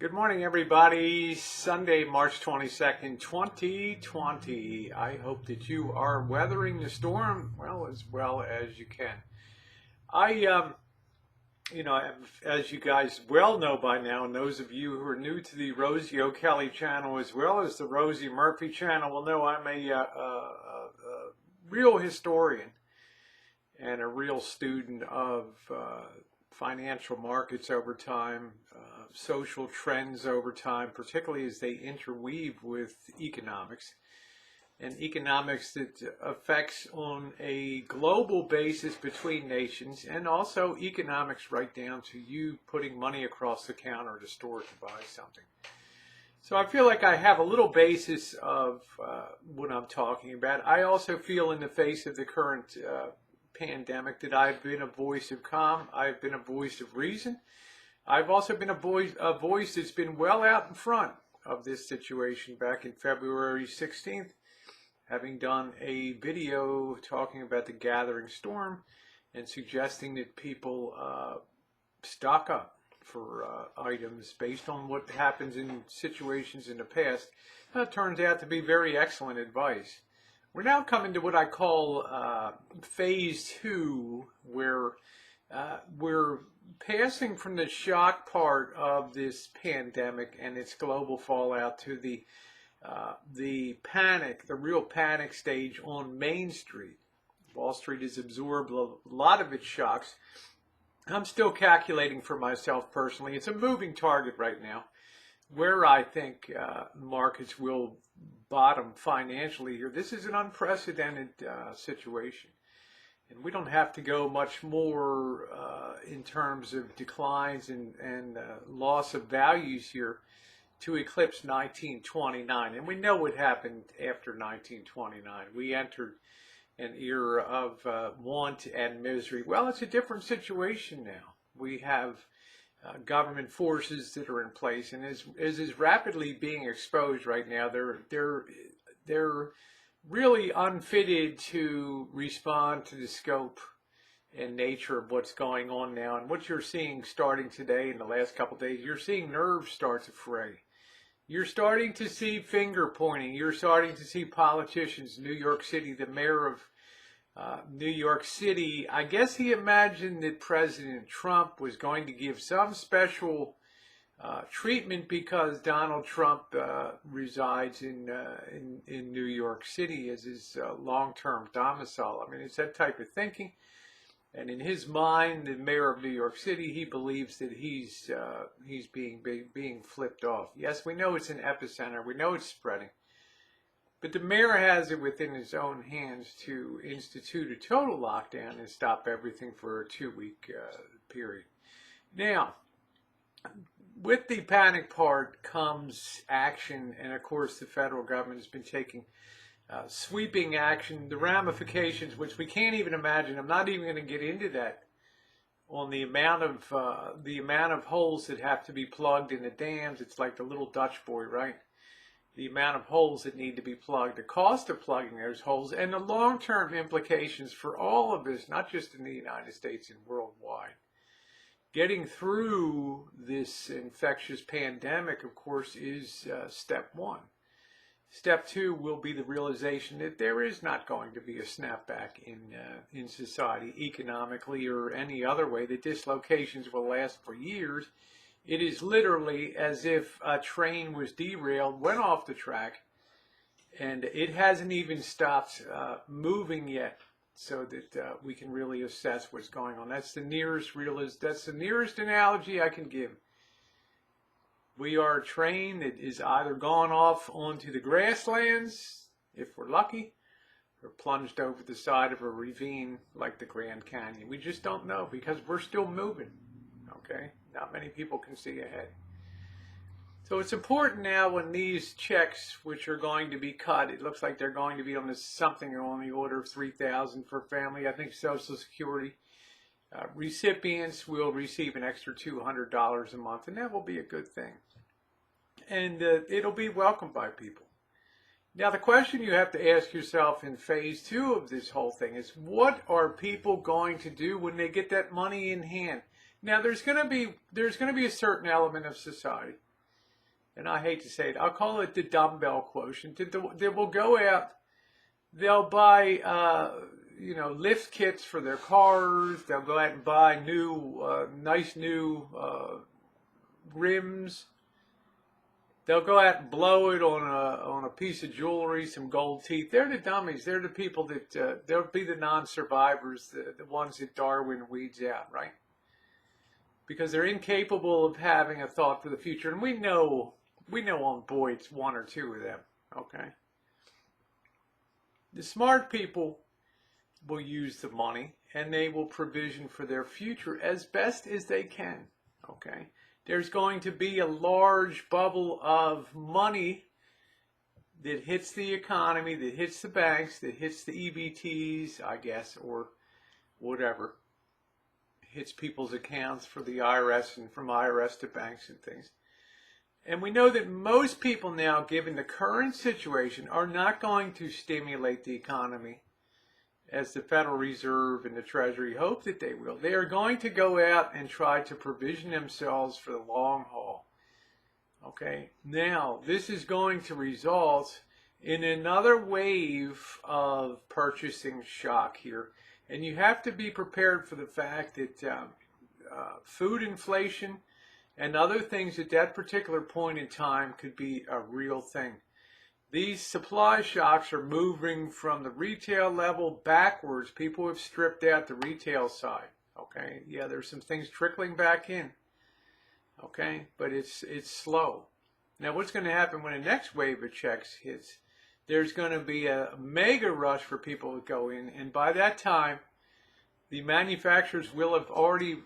Good morning, everybody. Sunday, March 22nd, 2020. I hope that you are weathering the storm well as you can. I, as you guys well know by now, and those of you who are new to the Rosie O'Kelly channel as well as the Rosie Murphy channel will know I'm a real historian and a real student of financial markets over time, social trends over time, particularly as they interweave with economics, and economics that affects on a global basis between nations, and also economics right down to you putting money across the counter at a store to buy something. So I feel like I have a little basis of what I'm talking about. I also feel in the face of the current pandemic that I've been a voice of calm. I've been a voice of reason. I've also been a voice that's been well out in front of this situation back in February 16th, having done a video talking about the gathering storm and suggesting that people stock up for items based on what happens in situations in the past. That turns out to be very excellent advice. We're now coming to what I call phase 2, where we're passing from the shock part of this pandemic and its global fallout to the panic, the real panic stage on Main Street. Wall Street has absorbed a lot of its shocks. I'm still calculating for myself personally. It's a moving target right now. Where I think markets will bottom financially here. This is an unprecedented situation. And we don't have to go much more in terms of declines and loss of values here to eclipse 1929. And we know what happened after 1929. We entered an era of want and misery. Well, it's a different situation now. We have government forces that are in place, and as is rapidly being exposed right now, they're really unfitted to respond to the scope and nature of what's going on now. And what you're seeing starting today in the last couple of days, you're seeing nerves start to fray. You're starting to see finger pointing. You're starting to see politicians. New York City, the mayor of New York City, I guess he imagined that President Trump was going to give some special treatment because Donald Trump resides in New York City as his long-term domicile. I mean, it's that type of thinking. And in his mind, the mayor of New York City, he believes that he's being flipped off. Yes, we know it's an epicenter. We know it's spreading. But the mayor has it within his own hands to institute a total lockdown and stop everything for a 2-week period. Now, with the panic part comes action, and of course the federal government has been taking sweeping action. The ramifications, which we can't even imagine, I'm not even going to get into that, on the amount of holes that have to be plugged in the dams. It's like the little Dutch boy, right? The amount of holes that need to be plugged, the cost of plugging those holes, and the long-term implications for all of us, not just in the United States and worldwide. Getting through this infectious pandemic, of course, is step 1. Step 2 will be the realization that there is not going to be a snapback in society, economically or any other way. The dislocations will last for years. It is literally as if a train was derailed, went off the track, and it hasn't even stopped moving yet, so that we can really assess what's going on. That's the nearest analogy I can give. We are a train that is either gone off onto the grasslands, if we're lucky, or plunged over the side of a ravine like the Grand Canyon. We just don't know because we're still moving, okay? Not many people can see ahead. So it's important now when these checks, which are going to be cut, it looks like they're going to be on something on the order of $3,000 for family. I think Social Security recipients will receive an extra $200 a month, and that will be a good thing. And it'll be welcomed by people. Now, the question you have to ask yourself in phase 2 of this whole thing is, what are people going to do when they get that money in hand? Now, there's going to be a certain element of society and I hate to say it, I'll call it the dumbbell quotient. They will go out, they'll buy, lift kits for their cars. They'll go out and buy nice new rims. They'll go out and blow it on a piece of jewelry, some gold teeth. They're the dummies. They're the people that they'll be the non-survivors, the ones that Darwin weeds out, right? Because they're incapable of having a thought for the future, and we know on boy it's one or two of them. Okay. The smart people will use the money, and they will provision for their future as best as they can. Okay. There's going to be a large bubble of money that hits the economy, that hits the banks, that hits the EBTs, I guess, or whatever. Hits people's accounts for the IRS and from IRS to banks and things. And we know that most people now, given the current situation, are not going to stimulate the economy as the Federal Reserve and the Treasury hope that they will. They are going to go out and try to provision themselves for the long haul. Okay, now this is going to result in another wave of purchasing shock here. And you have to be prepared for the fact that food inflation and other things at that particular point in time could be a real thing. These supply shocks are moving from the retail level backwards. People have stripped out the retail side. Okay, yeah, there's some things trickling back in. Okay, but it's slow. Now, what's going to happen when the next wave of checks hits? There's going to be a mega rush for people to go in, and by that time, the manufacturers will have already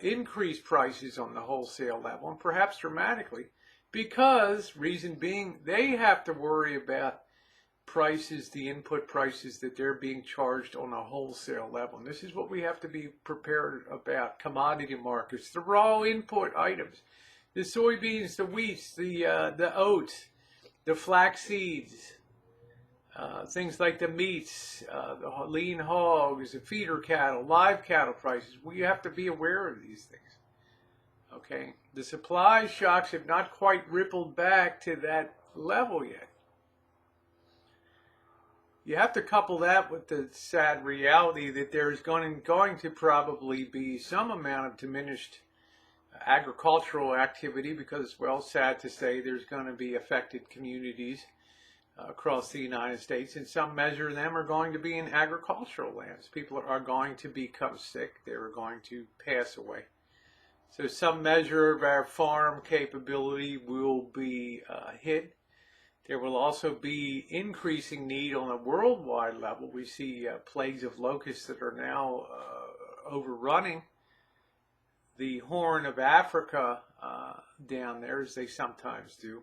increased prices on the wholesale level, and perhaps dramatically. Because, reason being, they have to worry about prices, the input prices that they're being charged on a wholesale level. And this is what we have to be prepared about. Commodity markets, the raw input items, the soybeans, the wheats, the oats, the flax seeds, things like the meats, the lean hogs, the feeder cattle, live cattle prices. We have to be aware of these things. Okay, the supply shocks have not quite rippled back to that level yet. You have to couple that with the sad reality that there's going to probably be some amount of diminished agricultural activity because, well, sad to say, there's going to be affected communities across the United States. In some measure, them are going to be in agricultural lands. People are going to become sick. They're going to pass away. So some measure of our farm capability will be hit. There will also be increasing need on a worldwide level. We see plagues of locusts that are now overrunning the Horn of Africa down there, as they sometimes do.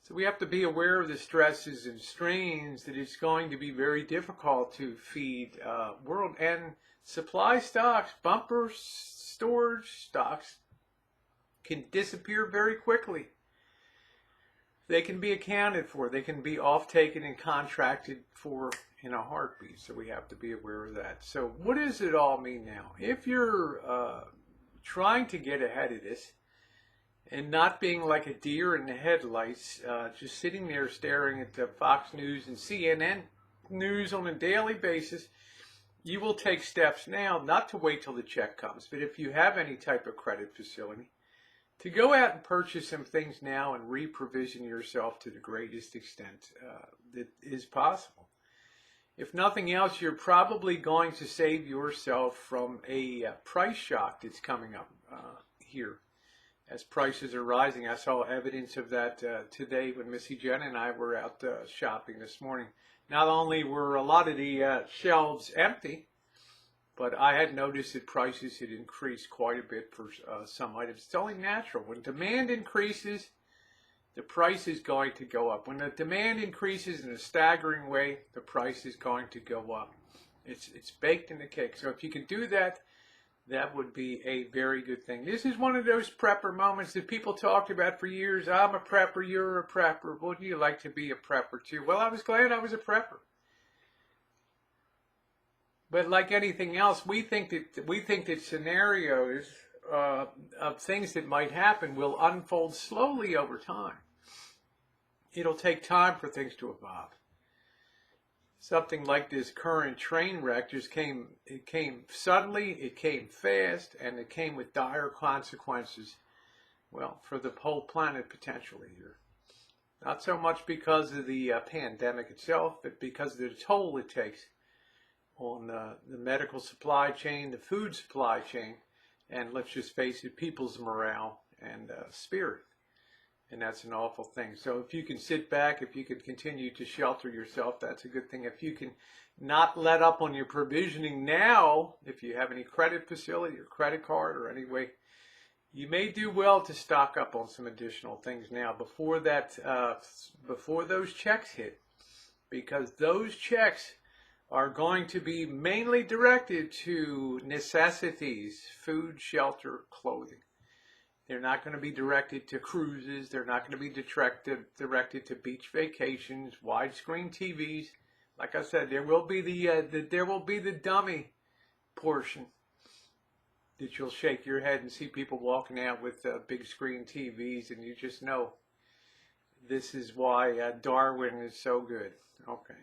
So we have to be aware of the stresses and strains that it's going to be very difficult to feed world. And supply stocks, bumper storage stocks can disappear very quickly. They can be accounted for. They can be off-taken and contracted for in a heartbeat. So we have to be aware of that. So what does it all mean now? If you're trying to get ahead of this and not being like a deer in the headlights, just sitting there staring at the Fox News and CNN news on a daily basis, you will take steps now, not to wait till the check comes, but if you have any type of credit facility, to go out and purchase some things now and re-provision yourself to the greatest extent that is possible. If nothing else, you're probably going to save yourself from a price shock that's coming up here as prices are rising. I saw evidence of that today when Missy Jen and I were out shopping this morning. Not only were a lot of the shelves empty, but I had noticed that prices had increased quite a bit for some items. It's only natural. When demand increases, the price is going to go up. When the demand increases in a staggering way, the price is going to go up. It's baked in the cake. So if you can do that, that would be a very good thing. This is one of those prepper moments that people talked about for years. I'm a prepper, you're a prepper. Would you like to be a prepper too? Well, I was glad I was a prepper. But like anything else, we think that scenarios of things that might happen will unfold slowly over time. It'll take time for things to evolve. Something like this current train wreck it came suddenly, it came fast, and it came with dire consequences, well, for the whole planet potentially here. Not so much because of the pandemic itself, but because of the toll it takes on the medical supply chain, the food supply chain, and let's just face it, people's morale and spirit. And that's an awful thing. So if you can sit back, if you can continue to shelter yourself, that's a good thing. If you can not let up on your provisioning now, if you have any credit facility or credit card or any way, you may do well to stock up on some additional things now before that, before those checks hit, because those checks are going to be mainly directed to necessities, food, shelter, clothing. They're not going to be directed to cruises. They're not going to be directed to beach vacations, widescreen TVs. Like I said, there will be the dummy portion that you'll shake your head and see people walking out with big screen TVs, and you just know this is why Darwin is so good. Okay.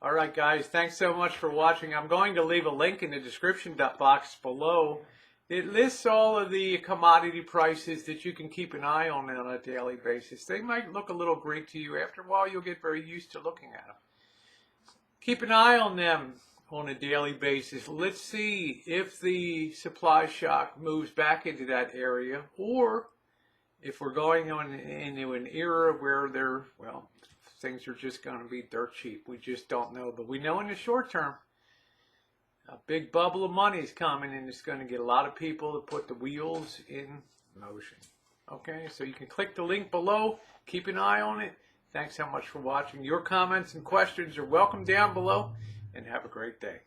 All right, guys. Thanks so much for watching. I'm going to leave a link in the description box below. It lists all of the commodity prices that you can keep an eye on a daily basis. They might look a little Greek to you. After a while, you'll get very used to looking at them. Keep an eye on them on a daily basis. Let's see if the supply shock moves back into that area, or if we're going into an era where things are just going to be dirt cheap. We just don't know. But we know in the short term, a big bubble of money is coming, and it's going to get a lot of people to put the wheels in motion. Okay, so you can click the link below. Keep an eye on it. Thanks so much for watching. Your comments and questions are welcome down below, and have a great day.